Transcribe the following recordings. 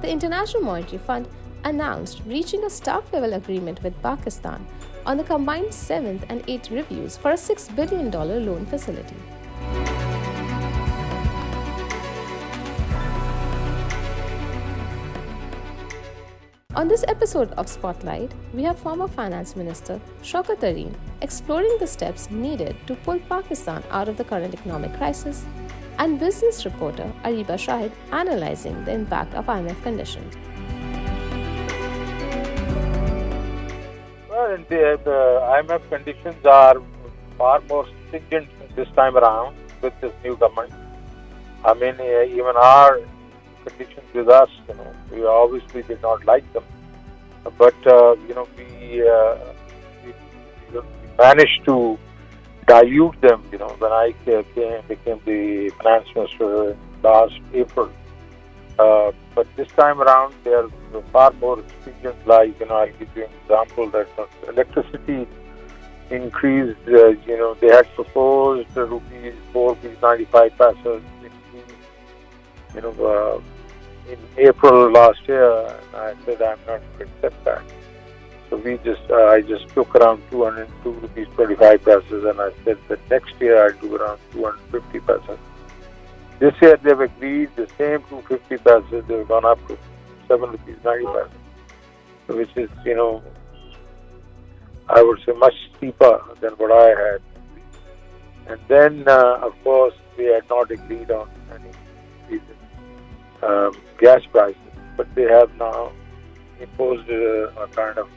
the International Monetary Fund announced reaching a staff-level agreement with Pakistan on the combined 7th and 8th reviews for a $6 billion loan facility. On this episode of Spotlight, we have former Finance Minister Shaukat Tarin exploring the steps needed to pull Pakistan out of the current economic crisis, and business reporter Ariba Shahid analyzing the impact of IMF conditions. Well, the IMF conditions are far more stringent this time around with this new government. I mean, even our conditions with us, we obviously did not like them, but we managed to dilute them. When I became the finance minister last April. But this time around, they are far more stringent. Like, I'll give you an example that electricity increased. They had proposed rupees 4.95 pesos in April last year, and I said I'm not going to accept that. So I just took around 202 rupees 25 pesos, and I said that next year I'll do around 250 pesos. This year they've agreed the same 250 pesos. They've gone up to 7 rupees 90 pesos, which is I would say much steeper than what I had. And then of course we had not agreed on any gas prices, but they have now imposed a kind of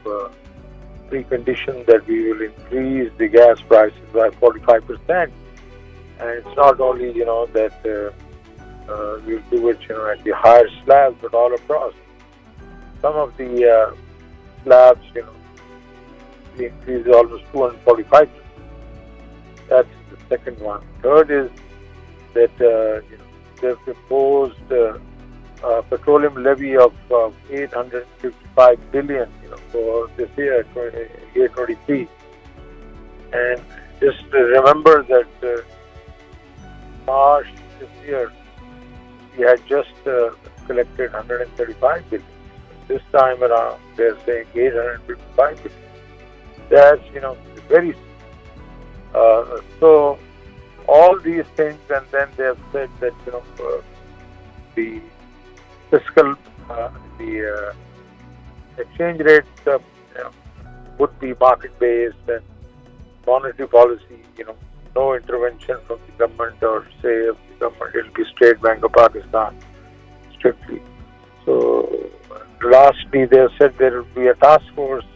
precondition that we will increase the gas prices by 45%. And it's not only, that we'll do it, at the higher slabs, but all across. Some of the slabs, the increase is almost 245%. That's the second one. Third is that, they've imposed a petroleum levy of 855 billion, for this year, year 23. And just remember that March this year, we had just collected 135 billion. This time around, they're saying 855 billion. That's, very so all these things, and then they have said that, the fiscal, the exchange rate would be market-based, and monetary policy, no intervention from the government or say of the government. It will be State Bank of Pakistan strictly. So lastly, they have said there will be a task force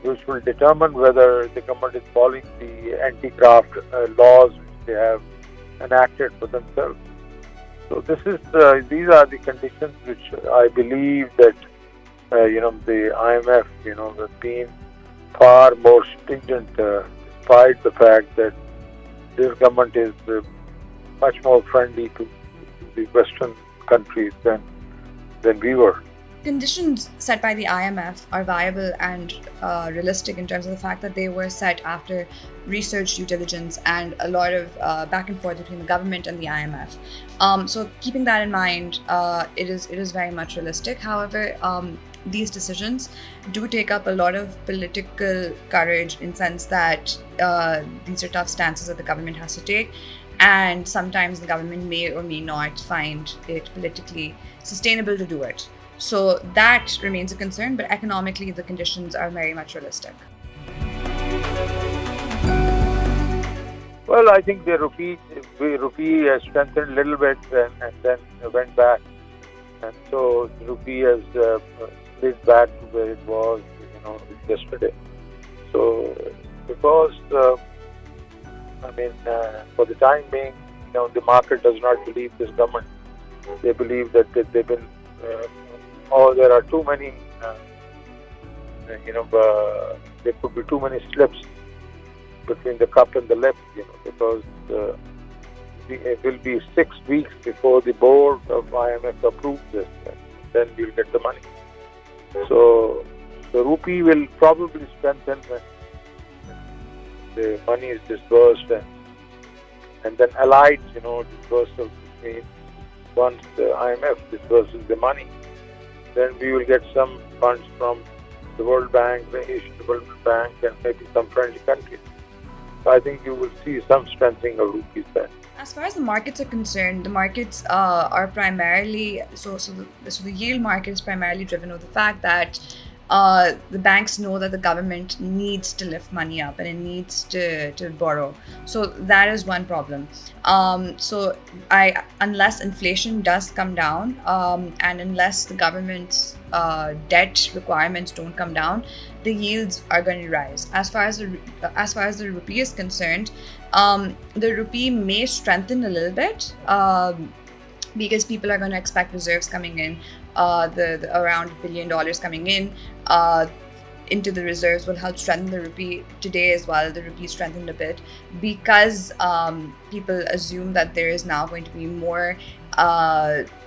which will determine whether the government is following the anti-graft laws which they have enacted for themselves. So these are the conditions which I believe that the IMF has been far more stringent, despite the fact that this government is much more friendly to the Western countries than we were. Conditions set by the IMF are viable and realistic in terms of the fact that they were set after research, due diligence, and a lot of back and forth between the government and the IMF. So keeping that in mind, it is very much realistic. However, these decisions do take up a lot of political courage, in the sense that these are tough stances that the government has to take, and sometimes the government may or may not find it politically sustainable to do it. So that remains a concern, but economically the conditions are very much realistic. Well, I think the rupee has strengthened a little bit and then went back, and so the rupee has slid back to where it was, yesterday. So because for the time being, the market does not believe this government. They believe that they've been. There are too many, there could be too many slips between the cup and the lip, because it will be 6 weeks before the board of IMF approves this, and then we'll get the money. So the rupee will probably strengthen when the money is disbursed, and then allied, disbursal between once the IMF disburses the money. then we will get some funds from the World Bank, the Asian Development Bank, and maybe some friendly countries. So I think you will see some strengthening of rupees there. As far as the markets are concerned, the markets are primarily so the yield market is primarily driven by the fact that the banks know that the government needs to lift money up and it needs to borrow. So that is one problem. So unless inflation does come down, and unless the government's debt requirements don't come down, the yields are going to rise. As far as the rupee is concerned, the rupee may strengthen a little bit because people are going to expect reserves coming in. The around $1 billion coming in into the reserves will help strengthen the rupee. Today as well, the rupee strengthened a bit because people assume that there is now going to be more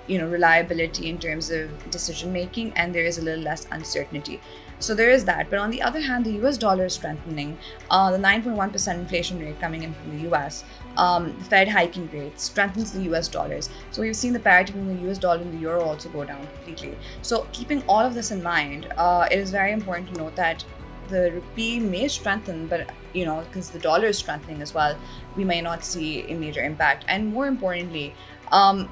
reliability in terms of decision making, and there is a little less uncertainty. So there is that. But on the other hand, the US dollar is strengthening. The 9.1% inflation rate coming in from the US, the Fed hiking rates strengthens the US dollars. So we've seen the parity between the US dollar and the euro also go down completely. So keeping all of this in mind, it is very important to note that the rupee may strengthen, but because the dollar is strengthening as well, we may not see a major impact. And more importantly,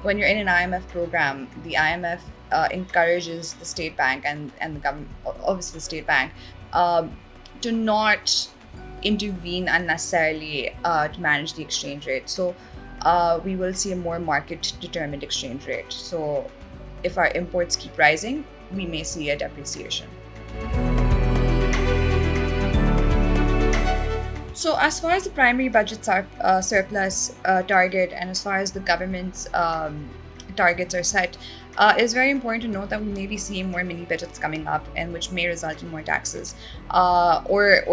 when you're in an IMF program, the IMF encourages the state bank and the government, obviously the state bank, to not intervene unnecessarily to manage the exchange rate. So we will see a more market-determined exchange rate. So if our imports keep rising, we may see a depreciation. So as far as the primary budget surplus target, and as far as the government's targets are set, it's very important to note that we may be seeing more mini budgets coming up, and which may result in more taxes or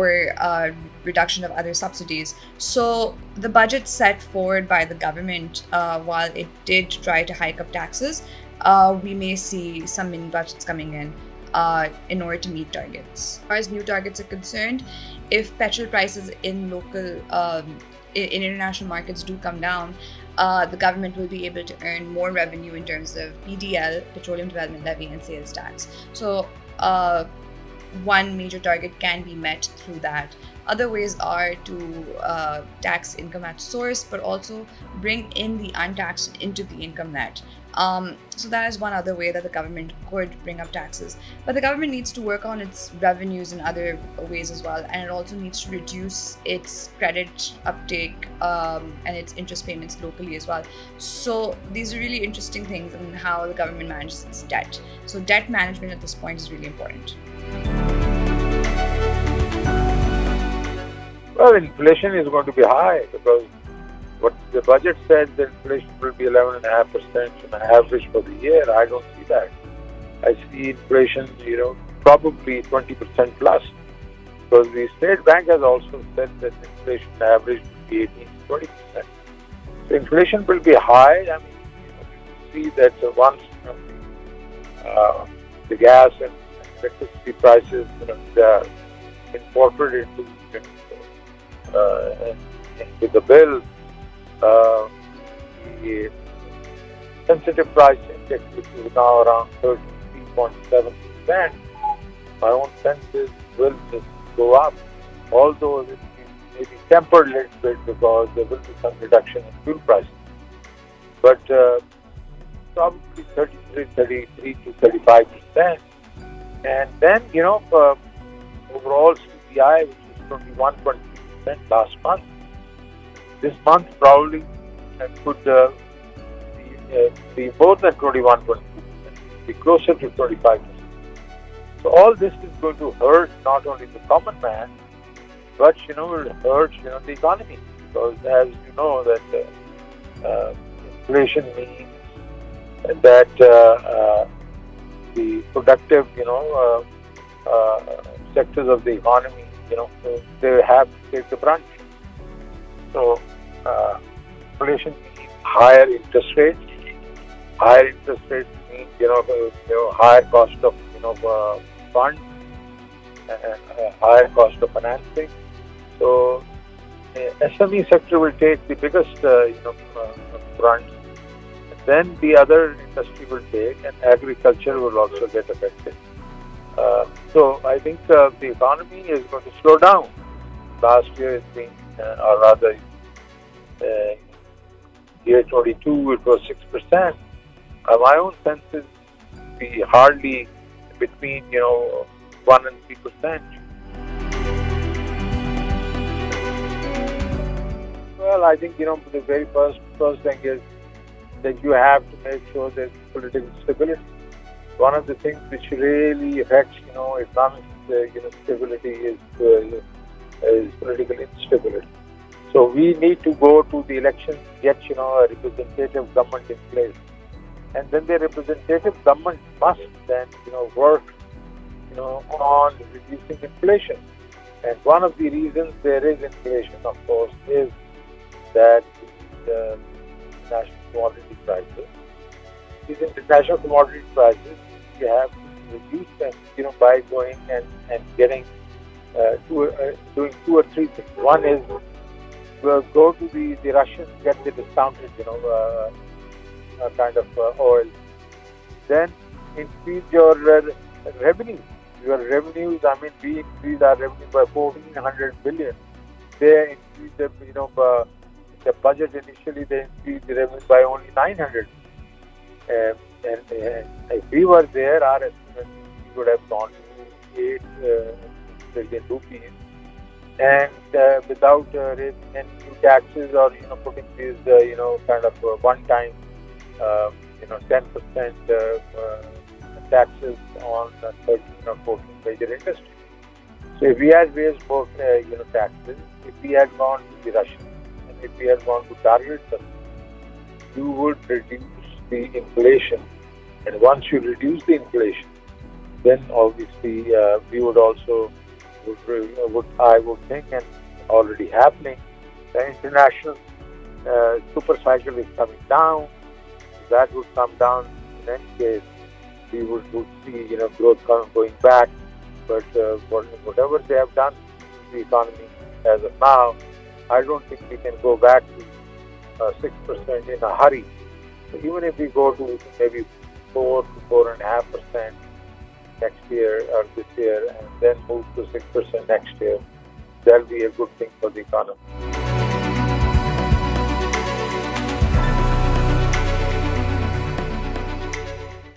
reduction of other subsidies. So the budget set forward by the government, while it did try to hike up taxes, we may see some mini budgets coming in order to meet targets. As far as new targets are concerned, if petrol prices in local in international markets do come down, the government will be able to earn more revenue in terms of PDL, Petroleum Development Levy, and sales tax. So one major target can be met through that. Other ways are to tax income at source, but also bring in the untaxed into the income net. So that is one other way that the government could bring up taxes. But the government needs to work on its revenues in other ways as well, and it also needs to reduce its credit uptake and its interest payments locally as well. So these are really interesting things in how the government manages its debt. So debt management at this point is really important. Well, inflation is going to be high because what the budget said, the inflation will be 11.5% on average for the year. I don't see that. I see inflation, probably 20% plus, because the state bank has also said that inflation average will be 18 to 20%. So inflation will be high. I mean, you see that once the gas and electricity prices are incorporated into the bill. The sensitive price index, which is now around 33.7%, my own sense is will just go up, although it may be tempered a little bit because there will be some reduction in fuel prices. But probably 33 to 35%. And then, overall CPI, which is 21.3% last month, this month probably could be more than 21.2%, be closer to 25%. So all this is going to hurt not only the common man, but will hurt the economy, because as you know that inflation means that the productive sectors of the economy they have to take the brunt. So inflation means higher interest rates. Higher interest rates mean higher cost of funds and higher cost of financing. So SME sector will take the biggest brunt. then the other industry will take, and agriculture will also get affected. So I think the economy is going to slow down. Last year it's been, or rather, year 22 it was 6%. My own sense is be hardly between 1 and 3%. Well, I think the very first thing is that you have to make sure there's political stability. One of the things which really affects economic stability is political instability. So we need to go to the elections, get a representative government in place, and then the representative government must then work on reducing inflation. And one of the reasons there is inflation, of course, is that the international commodity prices. These international commodity prices, you have to reduce them, by going and getting doing two or three things. One is go to the Russians, get the discounted, kind of oil. Then increase your revenue. Your revenues, we increase our revenue by 1,400 billion. They increase the budget initially, they increased the revenue by only 900. And if we were there, our estimate would have gone to 8 trillion rupees. And without raising any new taxes or putting these kind of one-time 10% taxes on 13 or 14 major industries. So if we had raised more taxes, if we had gone to the Russians, and if we had gone to target them, you would reduce the inflation. And once you reduce the inflation, then obviously we would also, I would think, and already happening, the international super cycle is coming down. That would come down in any case. We would see growth going back. But whatever they have done to the economy as of now, I don't think we can go back to 6% in a hurry. So even if we go to maybe 4 to 4.5% next year or this year, and then move to 6% next year, that'll be a good thing for the economy.